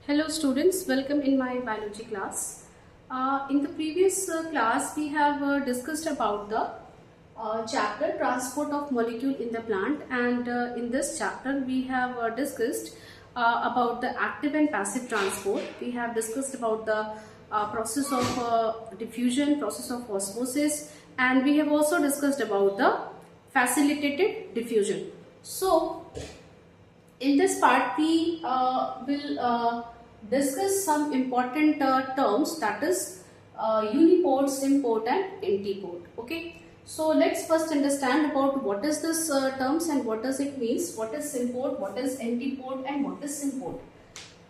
Hello students, welcome in my biology class. In the previous class we have discussed about the chapter transport of molecule in the plant, and in this chapter we have discussed about the active and passive transport. We have discussed about the process of diffusion, process of osmosis, and we have also discussed about the facilitated diffusion. So in this part we will discuss some important terms, that is uniport, symport and antiport. Okay, so let's first understand about what is this terms and what does it means, what is symport, what is antiport and what is symport.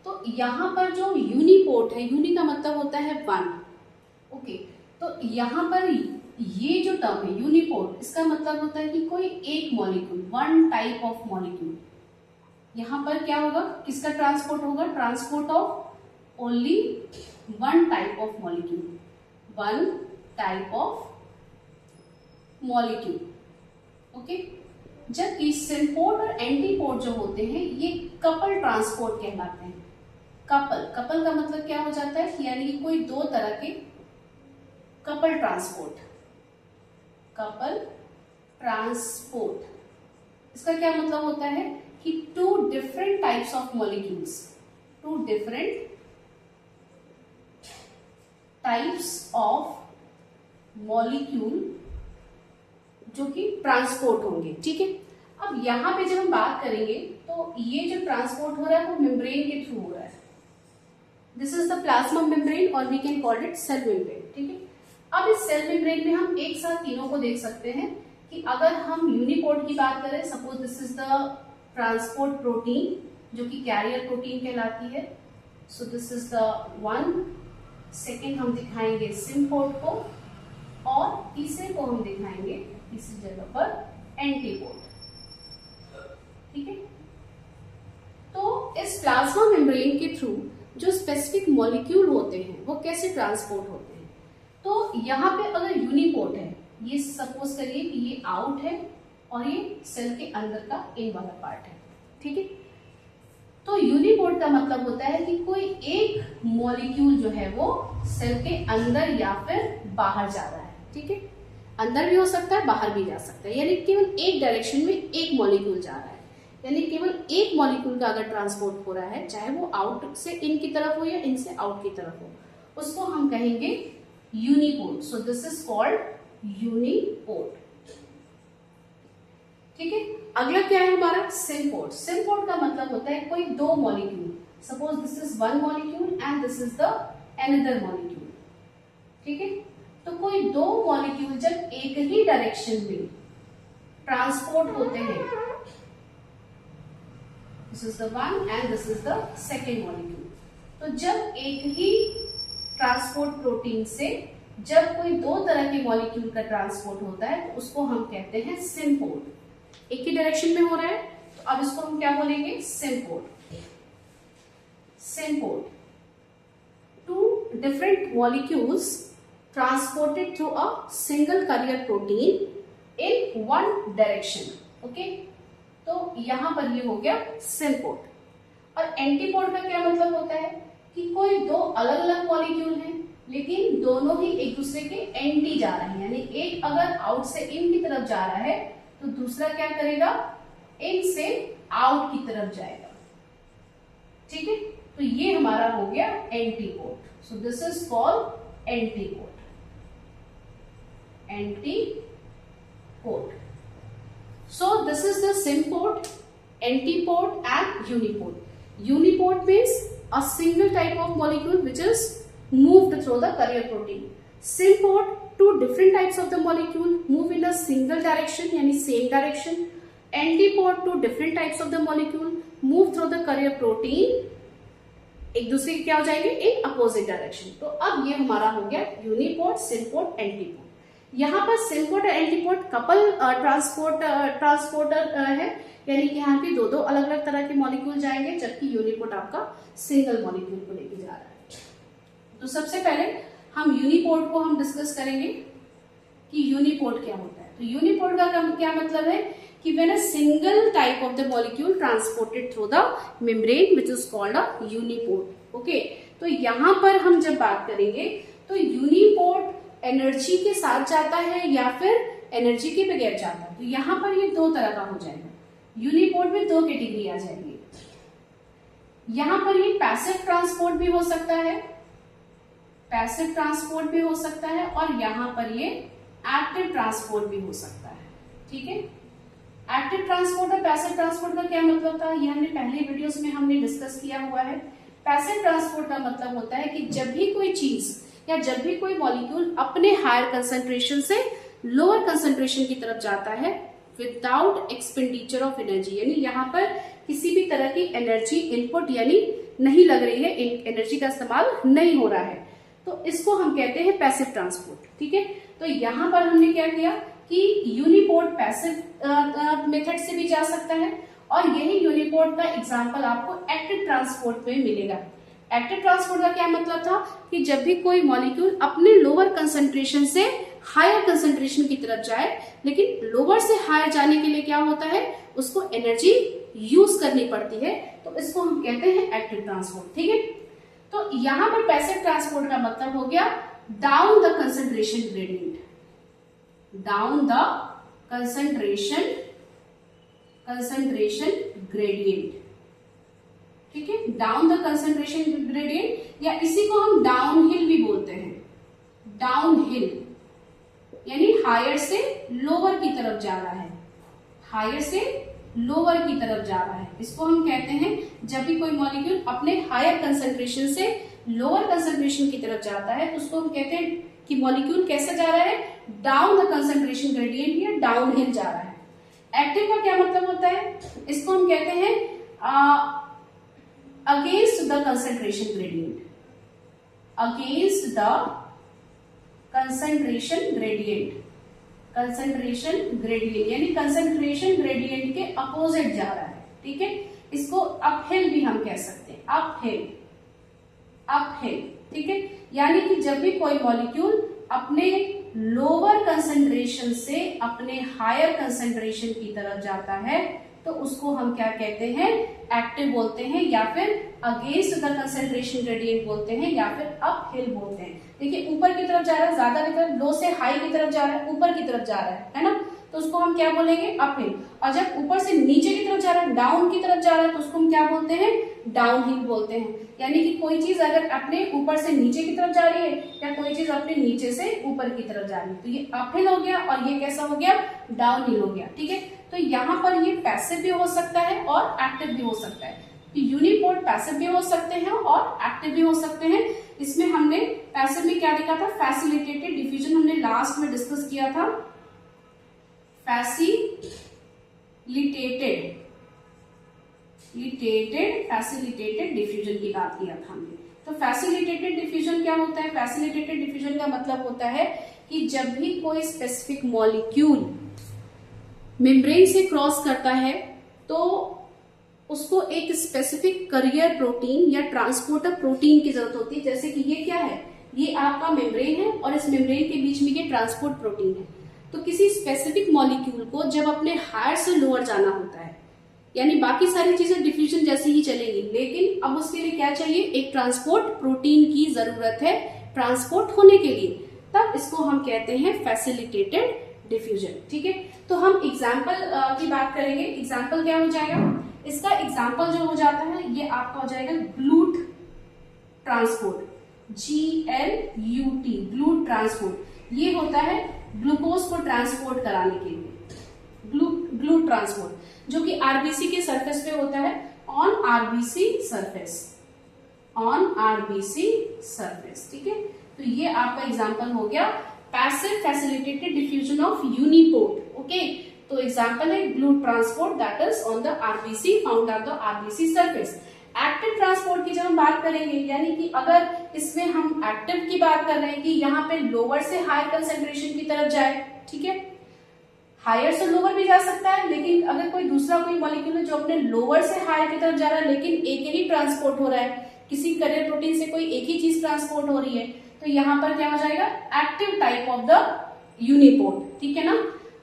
तो यहाँ पर जो uniport है, uni का मतलब होता है one. Okay, तो यहाँ पर ये जो टर्म है यूनिपोर्ट, इसका मतलब होता है कि कोई एक molecule, one type of molecule. यहाँ पर क्या होगा, किसका ट्रांसपोर्ट होगा? Transport of only one type of molecule, one type of molecule. Okay, जबकि सिम्पोर्ट और एंटीपोर्ट जो होते हैं ये कपल ट्रांसपोर्ट कहलाते हैं. कपल का मतलब क्या हो जाता है, यानी कि कोई दो तरह के कपल ट्रांसपोर्ट. कपल ट्रांसपोर्ट इसका क्या मतलब होता है कि two different types of molecules, two different types of molecule जो कि ट्रांसपोर्ट होंगे. ठीक है, अब यहां पे जब हम बात करेंगे तो ये जो ट्रांसपोर्ट हो रहा है वो मेम्ब्रेन के थ्रू हो रहा है. This is the plasma membrane और we can call it cell membrane. ठीक है, अब इस सेल मेम्ब्रेन में हम एक साथ तीनों को देख सकते हैं कि अगर हम यूनिपोर्ट की बात करें, suppose this is the transport protein जो कि कैरियर प्रोटीन कहलाती है. So this is the one. Second हम दिखाएंगे सिम्पोर्ट को और तीसरे को हम दिखाएंगे तीसरी जगह पर एंटीपोर्ट. ठीक है, तो इस प्लाज्मा मेम्ब्रेन के थ्रू जो स्पेसिफिक मॉलिक्यूल होते हैं वो कैसे ट्रांसपोर्ट होते हैं. तो यहाँ पे अगर यूनिपोर्ट है, ये सपोज करिए कि ये आउट है और ये सेल के अंदर का इन वाला पार्ट है. ठीक है, तो यूनिपोर्ट का मतलब होता है कि कोई एक मॉलिक्यूल जो है वो सेल के अंदर या फिर बाहर जा रहा है. ठीक है, अंदर भी हो सकता है, बाहर भी जा सकता है, यानी केवल एक डायरेक्शन में एक मॉलिक्यूल जा रहा है. यानी केवल एक मॉलिक्यूल का अगर ट्रांसपोर्ट हो रहा है, चाहे वो आउट से इन की तरफ हो या इन से आउट की तरफ हो, उसको हम कहेंगे uniport. So this is called uniport. ठीक है, अगला क्या है हमारा सिम्पोर्ट. सिम्पोर्ट का मतलब होता है कोई दो molecule, suppose this is one molecule and this is the another molecule. ठीक है, तो कोई दो मॉलिक्यूल जब एक ही डायरेक्शन में ट्रांसपोर्ट होते हैं, this is the one and this is the second molecule, तो जब एक ही ट्रांसपोर्ट प्रोटीन से जब कोई दो तरह के मॉलिक्यूल का ट्रांसपोर्ट होता है तो उसको हम कहते हैं सिम्पोर्ट. एक ही डायरेक्शन में हो रहा है, तो अब इसको हम क्या बोलेंगे? Symport. Symport, two different molecules transported through a single carrier protein in one direction. Okay, तो यहां पर ये हो गया सिम्पोर्ट. और एंटीपोर्ट का क्या मतलब होता है कि कोई दो अलग अलग मॉलिक्यूल हैं लेकिन दोनों ही एक दूसरे के एंटी जा रहे हैं, यानी एक अगर आउट से इन की तरफ जा रहा है तो दूसरा क्या करेगा? इन से आउट की तरफ जाएगा. ठीक है, तो ये हमारा हो गया antiport. So this is called antiport. Antiport. So this is the symport, antiport and uniport. Uniport means a single type of molecule which is moved through the carrier protein. Symport, two different types of the molecule move in a single direction, यानी same direction. Antiport, two different types of the molecule move through the carrier protein, एक दूसरे के क्या हो जाएंगे? In opposite direction. तो अब ये हमारा हो गया यूनिपोर्ट, सिम्पोर्ट, एंटीपोर्ट. यहाँ पर सिम्पोर्ट और एंटीपोर्ट कपल ट्रांसपोर्टर है, यानी कि यहाँ पे दो दो अलग अलग तरह के मॉलिक्यूल जाएंगे, जबकि यूनिपोर्ट आपका सिंगल मॉलिक्यूल को लेके जा रहा है. तो सबसे पहले हम यूनिपोर्ट को हम डिस्कस करेंगे कि यूनिपोर्ट क्या होता है. तो यूनिपोर्ट का क्या मतलब है कि when a single type of the molecule transported through the membrane which is called a uniport. Okay, तो यहाँ पर हम जब बात करेंगे तो यूनिपोर्ट एनर्जी के साथ जाता है या फिर एनर्जी के बगैर जाता है, तो यहाँ पर ये दो तरह का हो जाएगा। यूनिपोर्ट में दो कैटेगरी आ जाएगी। यहाँ पर ये पैसिव ट्रांसपोर्ट भी हो सकता है, पैसिव ट्रांसपोर्ट भी हो सकता है, और यहाँ पर ये एक्टिव ट्रांसपोर्ट भी हो सकता है। ठीक है, एक्टिव ट्रांसपोर्ट और पैसिव ट्रांसपोर्ट का क्या मतलब था, ये हमने पहले वीडियोस में हमने डिस्कस किया हुआ है। पैसिव ट्रांसपोर्ट का मतलब होता है कि जब भी कोई चीज या जब भी कोई मॉलिक्यूल अपने हायर कंसंट्रेशन से लोअर कंसंट्रेशन की तरफ जाता है विदाउट एक्सपेंडिचर ऑफ एनर्जी, यानी यहाँ पर किसी भी तरह की एनर्जी इनपुट यानी नहीं लग रही है, एनर्जी का इस्तेमाल नहीं हो रहा है, तो इसको हम कहते हैं पैसिव ट्रांसपोर्ट। ठीक है, तो यहाँ पर हमने क्या किया कि यूनिपोर्ट पैसिव मेथड से भी जा सकता है, और यही यूनिपोर्ट का एग्जांपल आपको एक्टिव ट्रांसपोर्ट में मिलेगा। एक्टिव ट्रांसपोर्ट का क्या मतलब था कि जब भी कोई मॉलिक्यूल अपने लोअर कंसंट्रेशन से हायर कंसंट्रेशन की तरफ जाए, लेकिन लोअर से हायर जाने के लिए क्या होता है, उसको एनर्जी यूज करनी पड़ती है, तो इसको हम कहते हैं एक्टिव ट्रांसपोर्ट। ठीक है, तो यहां पर पैसिव ट्रांसपोर्ट का मतलब हो गया down the concentration gradient, down the concentration gradient. ठीक है, डाउन द कंसंट्रेशन ग्रेडियंट, या इसी को हम डाउन हिल भी बोलते हैं। डाउन हिल यानी हायर से लोअर की तरफ जा रहा है, हायर से लोअर की तरफ जा रहा है, इसको हम कहते हैं जब भी कोई मॉलिक्यूल अपने हायर कंसंट्रेशन से लोअर कंसंट्रेशन की तरफ जाता है, तो उसको हम कहते हैं कि मॉलिक्यूल कैसे जा रहा है, डाउन द कंसंट्रेशन ग्रेडियंट या डाउन हिल जा रहा है। एक्टिव का क्या मतलब होता है, इसको हम कहते हैं against the concentration gradient, against the concentration gradient, concentration gradient यानी कंसंट्रेशन ग्रेडियंट के अपोजिट जा रहा है। ठीक है, इसको अपहिल भी हम कह सकते हैं, अपहिल, अपहिल। ठीक है, यानी कि जब भी कोई मॉलिक्यूल अपने लोअर कंसंट्रेशन से अपने हायर कंसंट्रेशन की तरफ जाता है, तो उसको हम क्या कहते हैं, एक्टिव बोलते हैं, या फिर अगेंस्ट द कंसंट्रेशन ग्रेडियंट बोलते हैं, या फिर अपहिल बोलते हैं। देखिए ऊपर की तरफ जा रहा है, ज्यादा की तरफ, लो से हाई की तरफ जा रहा है, ऊपर की तरफ जा रहा है ना, तो उसको हम क्या बोलेंगे, अपहिल। और जब ऊपर से नीचे की तरफ जा रहा है, डाउन की तरफ जा रहा है, तो उसको हम क्या बोलते हैं, डाउनहिल बोलते हैं। यानी कि कोई चीज अगर अपने ऊपर से नीचे की तरफ जा रही है, या कोई चीज अपने नीचे से ऊपर की तरफ जा रही है, तो ये अपहिल हो गया, और ये कैसा हो गया, डाउनहिल हो गया। ठीक है, तो यहाँ पर ये पैसिव भी हो सकता है और एक्टिव भी हो सकता है। यूनिपोर्ट पैसिव भी हो सकते हैं और एक्टिव भी हो सकते हैं। इसमें हमने पैसिव में क्या देखा था, फैसिलिटेटेड डिफ्यूजन हमने लास्ट में डिस्कस किया था, फैसिलिटेटेड डिफ्यूजन की बात किया था हमने। तो फैसिलिटेटेड डिफ्यूजन क्या होता है, फैसिलिटेटेड डिफ्यूजन का मतलब होता है कि जब भी कोई स्पेसिफिक मॉलिक्यूल मेम्ब्रेन से क्रॉस करता है, तो उसको एक स्पेसिफिक करियर प्रोटीन या ट्रांसपोर्टर प्रोटीन की जरूरत होती है। जैसे कि ये क्या है, ये आपका मेम्ब्रेन है, और इस मेम्ब्रेन के बीच में ये ट्रांसपोर्ट प्रोटीन है। तो किसी स्पेसिफिक मॉलिक्यूल को जब अपने हायर से लोअर जाना होता है, यानी बाकी सारी चीजें डिफ्यूजन जैसी ही चलेंगी, लेकिन अब उसके लिए क्या चाहिए, एक ट्रांसपोर्ट प्रोटीन की जरूरत है ट्रांसपोर्ट होने के लिए, तब इसको हम कहते हैं फैसिलिटेटेड डिफ्यूजन। ठीक है, तो हम एग्जाम्पल की बात करेंगे। एग्जाम्पल क्या हो जाएगा, इसका एग्जाम्पल जो हो जाता है, ये आपका हो जाएगा GLUT transport, GLUT, GLUT transport. ये होता है ग्लूकोज को ट्रांसपोर्ट कराने के लिए, ग्लूट ट्रांसपोर्ट, जो कि आरबीसी के सरफेस पे होता है, on RBC surface, on RBC surface. ठीक है, तो ये आपका एग्जाम्पल हो गया passive facilitated diffusion of uniport. Okay, तो एग्जाम्पल है GLUT transport that is on the RBC, found on the RBC surface. Active transport की जब हम बात करेंगे, यानी कि अगर इसमें हम एक्टिव की बात कर रहे हैं कि यहाँ पे लोअर से हायर कंसेंट्रेशन की तरफ जाए, ठीक है, हायर से लोअर भी जा सकता है, लेकिन अगर कोई दूसरा कोई मॉलिक्यूल है जो अपने लोअर से हायर की तरफ जा रहा है, लेकिन एक ही ट्रांसपोर्ट हो रहा है, किसी करियर प्रोटीन से कोई एक ही चीज ट्रांसपोर्ट हो रही है, तो यहाँ पर क्या हो जाएगा, active type of the uniport. ठीक है ना,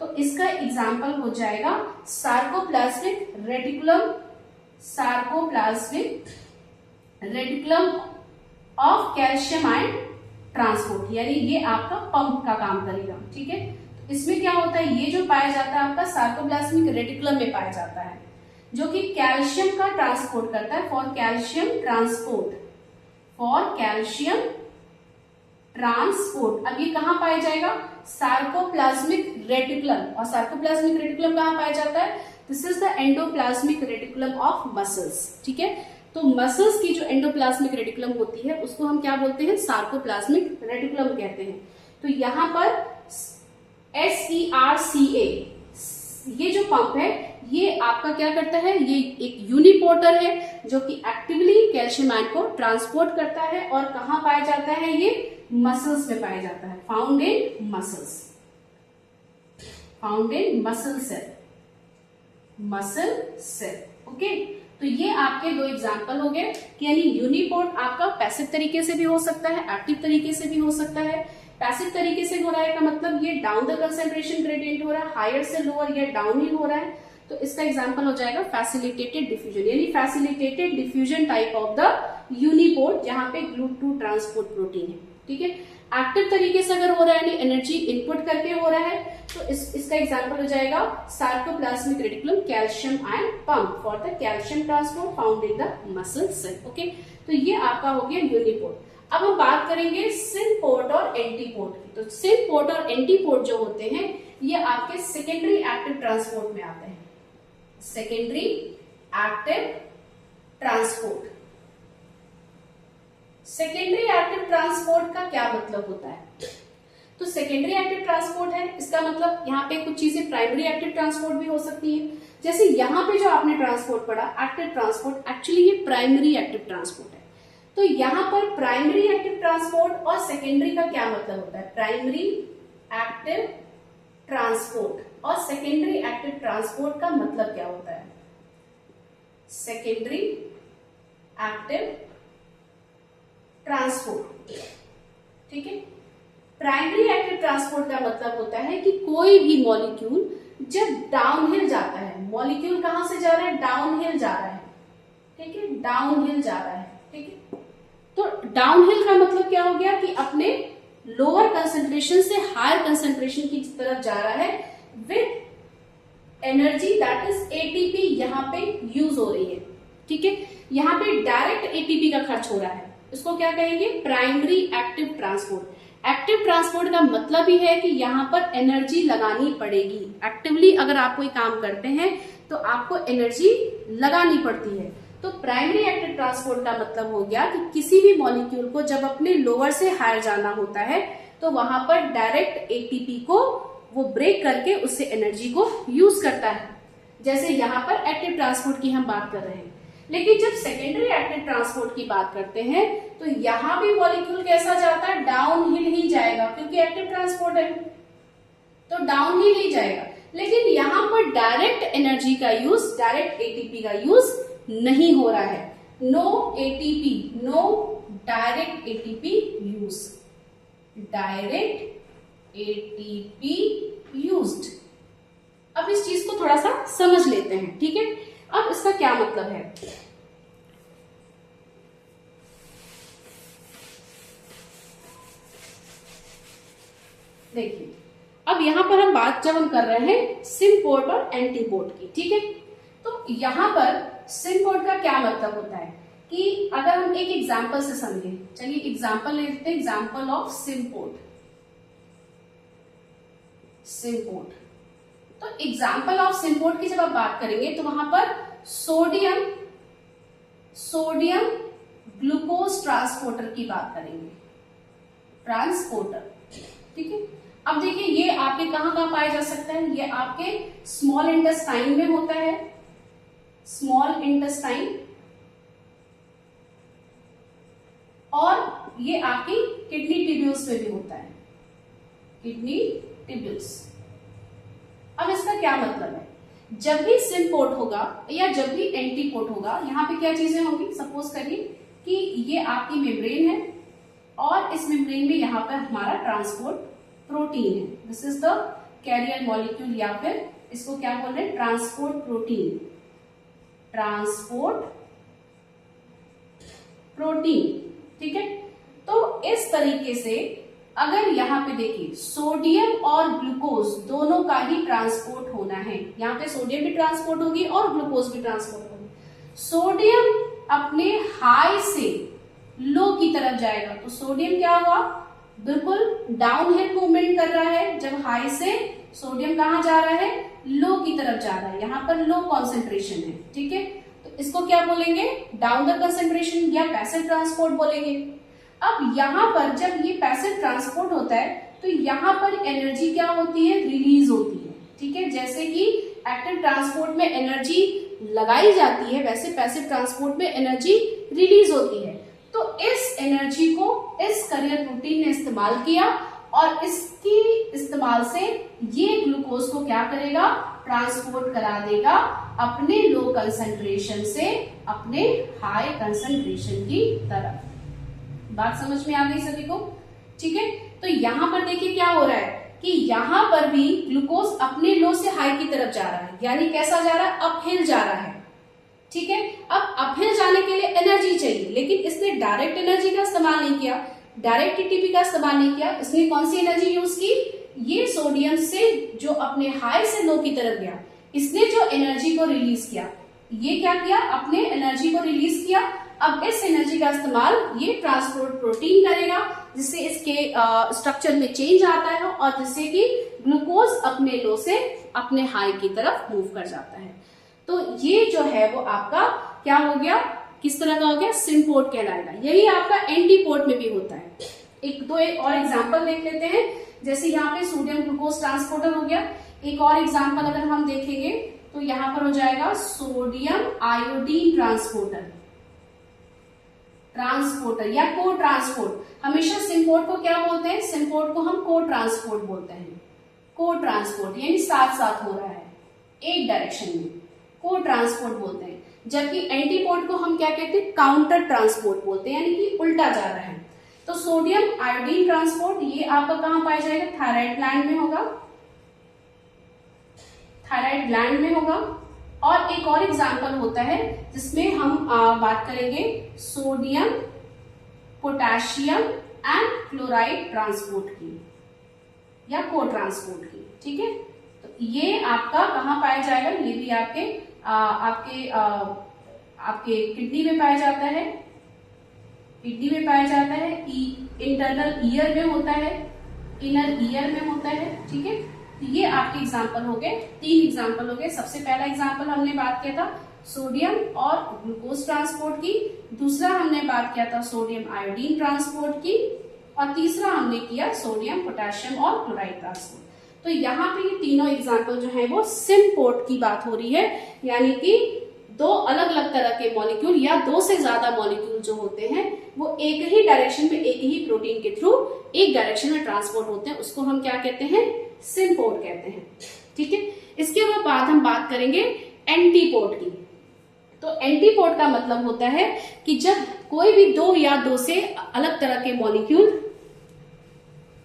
तो इसका एग्जाम्पल हो जाएगा sarcoplasmic reticulum, sarcoplasmic reticulum of calcium ion transport, यानी ये आपका पंप का काम करेगा। ठीक है, तो इसमें क्या होता है, ये जो पाया जाता है आपका सार्कोप्लाज्मिक रेटिकुलम में पाया जाता है, जो कि कैल्शियम का ट्रांसपोर्ट करता है, for calcium transport, for calcium transport. अब ये कहां पाया जाएगा, सार्कोप्लाज्मिक रेटिकुलम, और सार्कोप्लाज्मिक रेटिकुलम कहां पाया जाता है, this is the endoplasmic reticulum of muscles. ठीक है, तो मसल्स की जो एंडोप्लाज्मिक रेटिकुलम होती है उसको हम क्या बोलते हैं, सार्कोप्लाज्मिक रेटिकुलम कहते हैं। तो यहां पर SERCA ये जो पंप है ये आपका क्या करता है, ये एक यूनिपोर्टर है जो कि एक्टिवली कैल्शियम आयन को ट्रांसपोर्ट करता है, और कहां पाया जाता है, ये मसल्स में पाया जाता है, found in muscles, found in muscle cell, muscle cell. Okay, तो ये आपके दो एग्जांपल हो गए कि यानी यूनिपोर्ट आपका पैसिव तरीके से भी हो सकता है, एक्टिव तरीके से भी हो सकता है। पैसिव तरीके से हो रहा है का मतलब ये डाउन द कंसेंट्रेशन ग्रेडियंट हो रहा है, हायर से लोअर या डाउन ही हो रहा है, तो इसका एग्जांपल हो जाएगा फैसिलिटेटेड डिफ्यूजन, यानी facilitated diffusion type of the uniport, जहां पे GLUT2 ट्रांसपोर्ट प्रोटीन है। ठीक है, एक्टिव तरीके से अगर हो रहा है यानी एनर्जी इनपुट करके हो रहा है, तो इसका एग्जांपल हो जाएगा sarcoplasmic reticulum calcium ion pump for the calcium transport found in the muscle cell. Okay, तो ये आपका हो गया यूनिपोर्ट। अब हम बात करेंगे सिनपोर्ट और एंटीपोर्ट की। तो सिनपोर्ट और एंटीपोर्ट जो होते हैं ये आपके सेकेंडरी एक्टिव ट्रांसपोर्ट में आते हैं, secondary active transport. Secondary active transport का क्या मतलब होता है, तो सेकेंडरी एक्टिव ट्रांसपोर्ट है, इसका मतलब यहाँ पे कुछ चीजें प्राइमरी एक्टिव ट्रांसपोर्ट भी हो सकती है, जैसे यहाँ पे जो आपने ट्रांसपोर्ट पढ़ा एक्टिव ट्रांसपोर्ट, एक्चुअली ये प्राइमरी एक्टिव ट्रांसपोर्ट है। तो यहाँ पर प्राइमरी एक्टिव ट्रांसपोर्ट और सेकेंडरी का क्या मतलब होता है, प्राइमरी एक्टिव ट्रांसपोर्ट और सेकेंडरी एक्टिव ट्रांसपोर्ट का मतलब क्या होता है, सेकेंडरी एक्टिव ट्रांसपोर्ट। ठीक है, प्राइमरी एक्टिव ट्रांसपोर्ट का मतलब होता है कि कोई भी मॉलिक्यूल जब डाउनहिल जाता है, मॉलिक्यूल कहां से जा रहा है, डाउनहिल जा रहा है। ठीक है, डाउनहिल जा रहा है। ठीक है, तो डाउनहिल का मतलब क्या हो गया कि अपने लोअर कंसंट्रेशन से हायर कंसंट्रेशन की तरफ जा रहा है with energy that is ATP यहां पे यूज हो रही है। ठीक है, यहां पे डायरेक्ट एटीपी का खर्च हो रहा है, इसको क्या कहेंगे, primary active transport. Active transport का मतलब ही है कि यहाँ पर एनर्जी लगानी पड़ेगी, एक्टिवली अगर आप कोई काम करते हैं तो आपको एनर्जी लगानी पड़ती है। तो प्राइमरी एक्टिव ट्रांसपोर्ट का मतलब हो गया कि किसी भी मॉलिक्यूल को जब अपने लोअर से हायर जाना होता है तो वहां पर डायरेक्ट एटीपी को वो ब्रेक करके उससे एनर्जी को यूज करता है, जैसे यहाँ पर एक्टिव ट्रांसपोर्ट की हम बात कर रहे हैं। लेकिन जब सेकेंडरी एक्टिव ट्रांसपोर्ट की बात करते हैं तो यहां भी मॉलिक्यूल कैसा जाता है, डाउनहिल ही जाएगा, क्योंकि एक्टिव ट्रांसपोर्ट है तो डाउनहिल ही जाएगा। लेकिन यहां पर डायरेक्ट एनर्जी का यूज, डायरेक्ट एटीपी का यूज नहीं हो रहा है, no ATP, no direct ATP use, direct ATP used. अब इस चीज को थोड़ा सा समझ लेते हैं। ठीक है, अब इसका क्या मतलब है, देखिए अब यहां पर हम बात जब हम कर रहे हैं सिनपोर्ट और एंटीपोर्ट की। ठीक है, तो यहां पर सिनपोर्ट का क्या मतलब होता है कि अगर हम एक एग्जांपल से समझें, चलिए एग्जांपल ले लेते हैं, एग्जांपल ऑफ सिनपोर्ट। सिनपोर्ट, तो एग्जाम्पल ऑफ सिनपोर्ट की जब आप बात करेंगे तो वहां पर सोडियम ग्लूकोज ट्रांसपोर्टर की बात करेंगे, ट्रांसपोर्टर। ठीक है, अब देखिए ये आपके कहां कहां पाया जा सकता है, ये आपके स्मॉल इंटेस्टाइन में होता है, स्मॉल इंटेस्टाइन, और ये आपकी किडनी ट्यूब्यूल्स में भी होता है, किडनी ट्यूब्यूल्स। अब इसका क्या मतलब है, जब भी सिनपोर्ट होगा या जब भी एंटीपोर्ट होगा, यहाँ पे क्या चीजें होंगी, सपोज करिए कि ये आपकी मेम्ब्रेन है और इस मेम्ब्रेन में यहाँ पर हमारा ट्रांसपोर्ट प्रोटीन है, this is the carrier molecule या फिर इसको क्या बोल रहे हैं, ट्रांसपोर्ट प्रोटीन, ट्रांसपोर्ट प्रोटीन। ठीक है, तो इस तरीके से अगर यहाँ पे देखिए सोडियम और ग्लूकोज दोनों का ही ट्रांसपोर्ट होना है, यहाँ पे सोडियम भी ट्रांसपोर्ट होगी और ग्लूकोज भी ट्रांसपोर्ट होगी। सोडियम अपने हाई से लो की तरफ जाएगा, तो सोडियम क्या हुआ, बिल्कुल डाउन हिल मूवमेंट कर रहा है। जब हाई से सोडियम कहाँ जा रहा है, लो की तरफ जा रहा है, यहाँ पर लो कॉन्सेंट्रेशन है। ठीक है, तो इसको क्या बोलेंगे, डाउन द कंसेंट्रेशन या पैसिव ट्रांसपोर्ट बोलेंगे। अब यहाँ पर जब ये पैसिव ट्रांसपोर्ट होता है तो यहाँ पर एनर्जी क्या होती है, रिलीज होती है। ठीक है, जैसे कि एक्टिव ट्रांसपोर्ट में एनर्जी लगाई जाती है, वैसे पैसिव ट्रांसपोर्ट में एनर्जी रिलीज होती है। तो इस एनर्जी को इस कैरियर प्रोटीन ने इस्तेमाल किया और इसकी इस्तेमाल से ये ग्लूकोज को क्या करेगा, ट्रांसपोर्ट करा देगा अपने लो कंसंट्रेशन से अपने हाई कंसंट्रेशन की तरफ। बात समझ में आ गई सभी को? ठीक है, तो यहां पर देखिए क्या हो रहा है कि यहां पर भी ग्लूकोज अपने लो से हाई की तरफ जा रहा है, यानी कैसा जा रहा है, अपहिल जा रहा है। ठीक है, अब अपहिल जाने के लिए एनर्जी चाहिए, लेकिन इसने डायरेक्ट एनर्जी का इस्तेमाल नहीं किया, डायरेक्ट एटीपी का इस्तेमाल नहीं किया। इसने कौन सी एनर्जी यूज की, ये सोडियम से जो अपने हाई से लो की तरफ गया, इसने जो एनर्जी को रिलीज किया, ये क्या किया, अपने एनर्जी को रिलीज किया। अब इस एनर्जी का इस्तेमाल ये ट्रांसपोर्ट प्रोटीन करेगा, जिससे इसके स्ट्रक्चर में चेंज आता है और जिससे कि ग्लूकोज अपने लो से अपने हाई की तरफ मूव कर जाता है। तो ये जो है वो आपका क्या हो गया, किस तरह का हो गया, सिम्पोर्ट कहलाएगा। यही आपका एंटीपोर्ट में भी होता है। एक और एग्जांपल देख लेते हैं, जैसे यहाँ पे सोडियम ग्लूकोज ट्रांसपोर्टर हो गया। एक और एग्जांपल अगर हम देखेंगे तो यहाँ पर हो जाएगा सोडियम आयोडीन ट्रांसपोर्टर या को ट्रांसपोर्ट। हमेशा सिम्पोर्ट को क्या बोलते हैं, सिम्पोर्ट को हम को ट्रांसपोर्ट बोलते हैं। को ट्रांसपोर्ट यानी साथ साथ हो रहा है एक डायरेक्शन में, को ट्रांसपोर्ट बोलते हैं। जबकि एंटीपोर्ट को हम क्या कहते हैं, काउंटर ट्रांसपोर्ट बोलते हैं, यानी कि उल्टा जा रहा है। तो सोडियम आयोडीन ट्रांसपोर्ट ये आपका कहां पाया जाएगा, थायराइड ग्लैंड में होगा, थायराइड ग्लैंड में होगा। और एक और एग्जांपल होता है जिसमें हम बात करेंगे sodium potassium and chloride transport की या को ट्रांसपोर्ट की। ठीक है, तो ये आपका कहां पाया जाएगा, ये भी आपके किडनी में पाया जाता है, किडनी में पाया जाता है, इंटरनल ईयर में होता है, इनर ईयर में होता है। ठीक है, तो ये आपके एग्जाम्पल हो गए, 3 एग्जाम्पल हो गए। सबसे पहला एग्जाम्पल हमने बात किया था सोडियम और ग्लूकोज ट्रांसपोर्ट की, दूसरा हमने बात किया था सोडियम आयोडीन ट्रांसपोर्ट की, और तीसरा हमने किया सोडियम पोटेशियम और क्लोराइड ट्रांसपोर्ट। तो यहाँ पे ये तीनों एग्जाम्पल जो है वो सिम्पोर्ट की बात हो रही है, यानी कि 2 अलग अलग तरह के मॉलिक्यूल या 2 से ज्यादा मॉलिक्यूल जो होते हैं वो एक ही डायरेक्शन में, एक ही प्रोटीन के थ्रू एक डायरेक्शन में ट्रांसपोर्ट होते हैं, उसको हम क्या कहते हैं, सिम्पोर्ट कहते हैं। ठीक है, इसके बाद हम बात करेंगे एंटीपोर्ट की। तो एंटीपोर्ट का मतलब होता है कि जब कोई भी 2 या 2 से अलग तरह के मॉलिक्यूल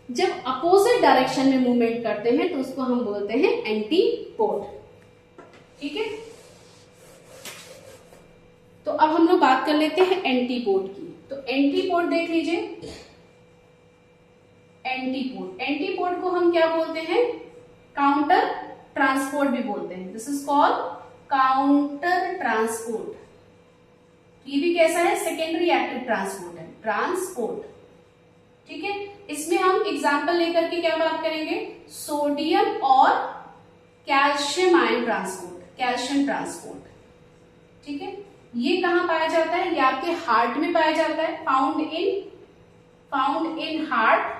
जब अपोजिट डायरेक्शन में मूवमेंट करते हैं तो उसको हम बोलते हैं एंटीपोर्ट। ठीक है, तो अब हम लोग बात कर लेते हैं एंटीपोर्ट की। तो एंटीपोर्ट देख लीजिए, एंटीपोर्ट को हम क्या बोलते हैं, काउंटर ट्रांसपोर्ट भी बोलते हैं। This is called counter transport. ये भी कैसा है, सेकेंडरी एक्टिव ट्रांसपोर्ट है, ट्रांसपोर्ट। ठीक है, इसमें हम एग्जांपल लेकर के क्या बात करेंगे, सोडियम और calcium ion transport, calcium transport. ठीक है, ये कहां पाया जाता है, ये आपके हार्ट में पाया जाता है, फाउंड इन हार्ट,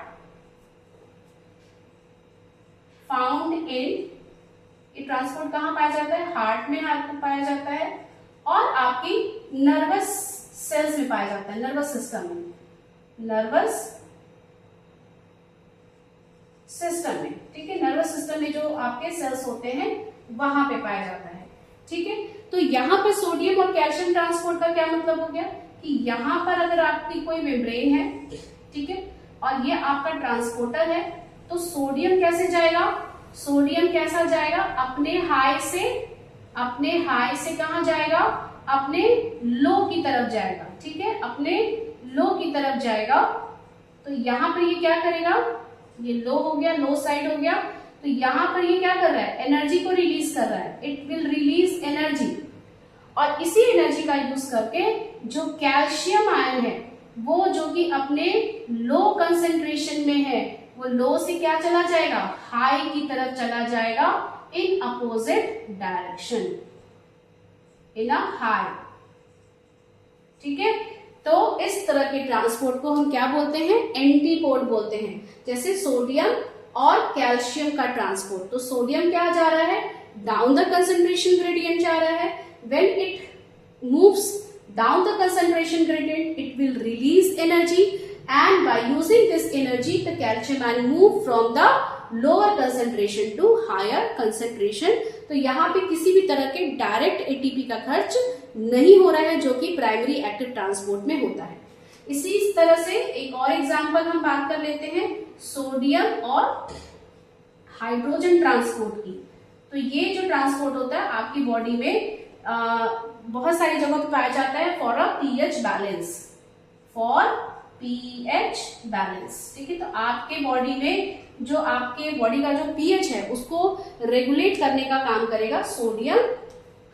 ये ट्रांसपोर्ट कहां पाया जाता है, हार्ट में आपको पाया जाता है, और आपकी नर्वस सेल्स में पाया जाता है, नर्वस सिस्टम में, नर्वस सिस्टम में। ठीक है, नर्वस सिस्टम में जो आपके सेल्स होते हैं वहां पे पाया जाता है। ठीक है, तो यहाँ पर सोडियम और कैल्शियम ट्रांसपोर्ट का क्या मतलब हो गया कि यहाँ पर अगर आपकी कोई मेम्ब्रेन है, ठीक है, और ये आपका ट्रांसपोर्टर है, तो सोडियम कैसे जाएगा, सोडियम कैसा जाएगा, अपने हाई से कहां जाएगा, अपने लो की तरफ जाएगा, ठीक है, अपने लो की तरफ जाएगा। तो यहां पर ये क्या करेगा, ये लो हो गया, लो साइड हो गया, तो यहां पर ये क्या कर रहा है, एनर्जी को रिलीज कर रहा है, इट विल रिलीज एनर्जी। और इसी एनर्जी का यूज करके जो कैल्शियम आयन है वो जो कि अपने लो कंसेंट्रेशन में है, वो लो से क्या चला जाएगा, हाई की तरफ चला जाएगा, in opposite direction, in a high, ठीक है। तो इस तरह के ट्रांसपोर्ट को हम क्या बोलते हैं, एंटीपोड बोलते हैं। जैसे सोडियम और कैल्शियम का ट्रांसपोर्ट, तो सोडियम क्या जा रहा है, डाउन द कंसेंट्रेशन ग्रेडियंट जा रहा है, when it moves down the concentration gradient it will release energy, and by using this energy the calcium ion move from the lower concentration to higher concentration। तो यहाँ पे किसी भी तरह के डायरेक्ट एटीपी का खर्च नहीं हो रहा है जो कि प्राइमरी एक्टिव ट्रांसपोर्ट में होता है। इसी तरह से एक और एग्जांपल हम बात कर लेते हैं सोडियम और हाइड्रोजन ट्रांसपोर्ट की। तो ये जो ट्रांसपोर्ट होता है आपकी बॉडी में बहुत सारी जगहों पे पाया जाता है for a pH balance, for pH balance, ठीक है। तो आपके बॉडी में जो आपके बॉडी का जो पीएच है उसको रेगुलेट करने का काम करेगा सोडियम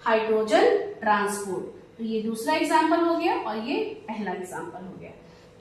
हाइड्रोजन ट्रांसपोर्ट। तो ये दूसरा एग्जांपल हो गया और ये पहला एग्जांपल हो गया।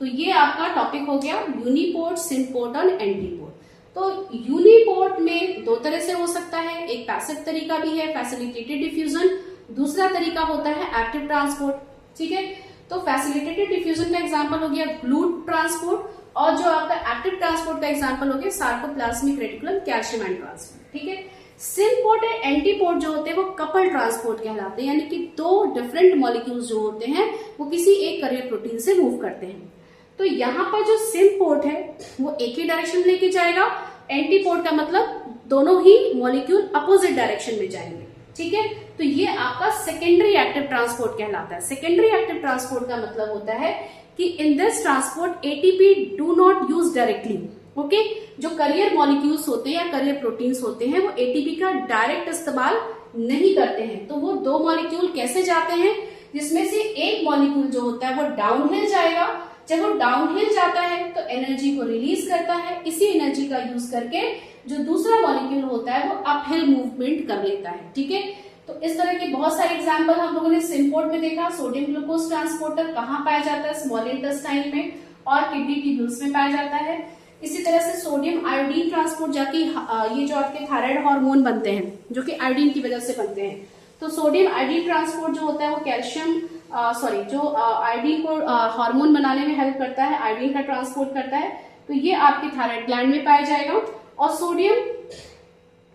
तो ये आपका टॉपिक हो गया यूनिपोर्ट, सिंपोर्ट और एंटीपोर्ट। तो यूनिपोर्ट में दो तरह से हो सकता है, एक पैसिव तरीका भी है फैसिलिटेटेड डिफ्यूजन, दूसरा तरीका होता है एक्टिव ट्रांसपोर्ट, ठीक है। तो फैसिलिटेटेड डिफ्यूजन का एग्जांपल हो गया ग्लूट ट्रांसपोर्ट, और जो आपका एक्टिव ट्रांसपोर्ट का एग्जांपल हो गया sarcoplasmic reticulum calcium ion transport, ठीक है। सिंपोर्ट और एंटीपोर्ट जो होते हैं वो कपल ट्रांसपोर्ट कहलाते हैं, यानी कि दो डिफरेंट मॉलिक्यूल्स जो होते हैं वो किसी एक करियर प्रोटीन से मूव करते हैं। तो यहाँ पर जो सिंपोर्ट है वो एक ही डायरेक्शन में लेके जाएगा, एंटीपोर्ट का मतलब दोनों ही मॉलिक्यूल अपोजिट डायरेक्शन में जाएंगे, ठीक है। तो ये आपका सेकेंडरी एक्टिव ट्रांसपोर्ट कहलाता है। सेकेंडरी एक्टिव ट्रांसपोर्ट का मतलब होता है कि in this transport ATP do not use directly, okay. जो करियर मॉलिक्यूल्स होते हैं या करियर प्रोटीन्स होते हैं वो एटीपी का डायरेक्ट इस्तेमाल नहीं करते हैं। तो वो दो मॉलिक्यूल कैसे जाते हैं, जिसमें से एक मॉलिक्यूल जो होता है वो डाउनहिल जाएगा। जब वो डाउनहिल जाता है तो एनर्जी को रिलीज करता है, इसी एनर्जी का यूज करके जो दूसरा मॉलिक्यूल होता है वो अपहिल मूवमेंट कर लेता है, ठीक है। तो इस तरह के बहुत सारे एग्जांपल हम लोगों ने सिंपोर्ट में देखा। सोडियम ग्लूकोज ट्रांसपोर्टर कहाँ पाया जाता है, स्मॉल इंटेस्टाइन में और किडनी ट्यूब्यूल्स में पाया जाता है। इसी तरह से सोडियम आयोडीन ट्रांसपोर्ट जाके ये जो आपके थायराइड हार्मोन बनते हैं जो कि आयोडीन की वजह से बनते हैं, तो सोडियम आयोडीन ट्रांसपोर्ट जो होता है वो कैल्शियम जो आयोडीन को हार्मोन बनाने में हेल्प करता है, आयोडीन का ट्रांसपोर्ट करता है। तो ये आपके थायराइड ग्लैंड में पाया जाएगा। और सोडियम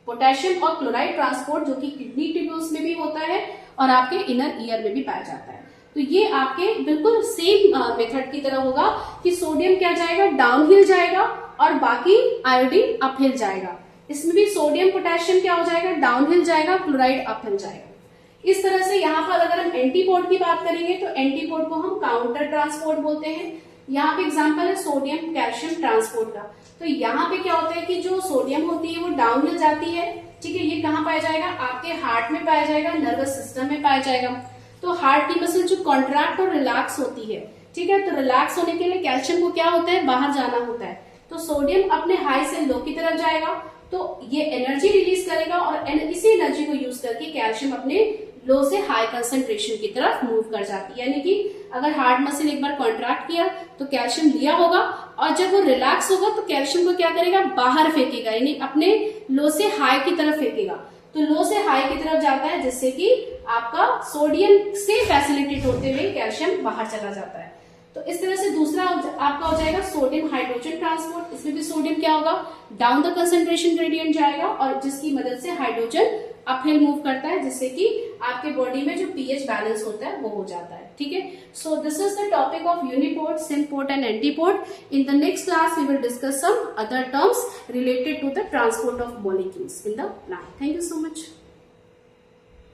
पोटेशियम और क्लोराइड ट्रांसपोर्ट जो कि किडनी ट्यूब्यूल्स में भी होता है और आपके इनर ईयर में भी पाया जाता है। तो ये आपके बिल्कुल सेम मेथड की तरह होगा कि सोडियम क्या जाएगा, डाउनहिल जाएगा और बाकी आयोडीन अपहिल जाएगा। इसमें भी सोडियम पोटेशियम क्या हो जाएगा, डाउनहिल जाएगा, क्लोराइड अपहिल जाएगा। इस तरह से यहाँ पर अगर हम एंटीपोर्ट की बात करेंगे तो एंटीपोर्ट को हम काउंटर ट्रांसपोर्ट बोलते हैं। यहाँ पे एग्जांपल है सोडियम कैल्शियम ट्रांसपोर्ट का। तो यहाँ पे क्या होता है कि जो सोडियम होती है वो डाउनहिल जाती है, ठीक है। ये कहाँ पाया जाएगा, आपके हार्ट में पाया जाएगा, नर्वस सिस्टम में पाया जाएगा। तो हार्ट की मसल जो कॉन्ट्रैक्ट और रिलैक्स होती है, ठीक है। तो रिलैक्स होने के लिए कैल्शियम को क्या होता है, बाहर जाना होता है। तो सोडियम अपने हाई से लो की तरफ जाएगा, तो ये एनर्जी रिलीज करेगा और इसी एनर्जी को यूज करके कैल्शियम अपने लो से हाई कंसंट्रेशन की तरफ मूव कर जाती है। यानी कि अगर हार्ट मसल एक बार कॉन्ट्रैक्ट किया तो कैल्शियम लिया होगा, और जब वो रिलैक्स होगा तो कैल्शियम को क्या करेगा, बाहर फेंकेगा, यानी अपने लो से हाई की तरफ फेंकेगा। तो लो से हाई की तरफ जाता है जिससे कि आपका सोडियम से फैसिलिटेट होते हुए कैल्शियम बाहर चला जाता है। तो इस तरह से दूसरा आपका हो जाएगा सोडियम हाइड्रोजन ट्रांसपोर्ट। इसमें भी सोडियम क्या होगा, डाउन द कंसंट्रेशन ग्रेडियंट जाएगा और जिसकी मदद से हाइड्रोजन अपहिल मूव करता है, जिससे कि आपके बॉडी में जो पीएच बैलेंस होता है वो हो जाता है, ठीक है। So this is the topic of uniport, symport and antiport. In the next class we will discuss some other terms related to the transport of molecules in the plant. Thank you so much.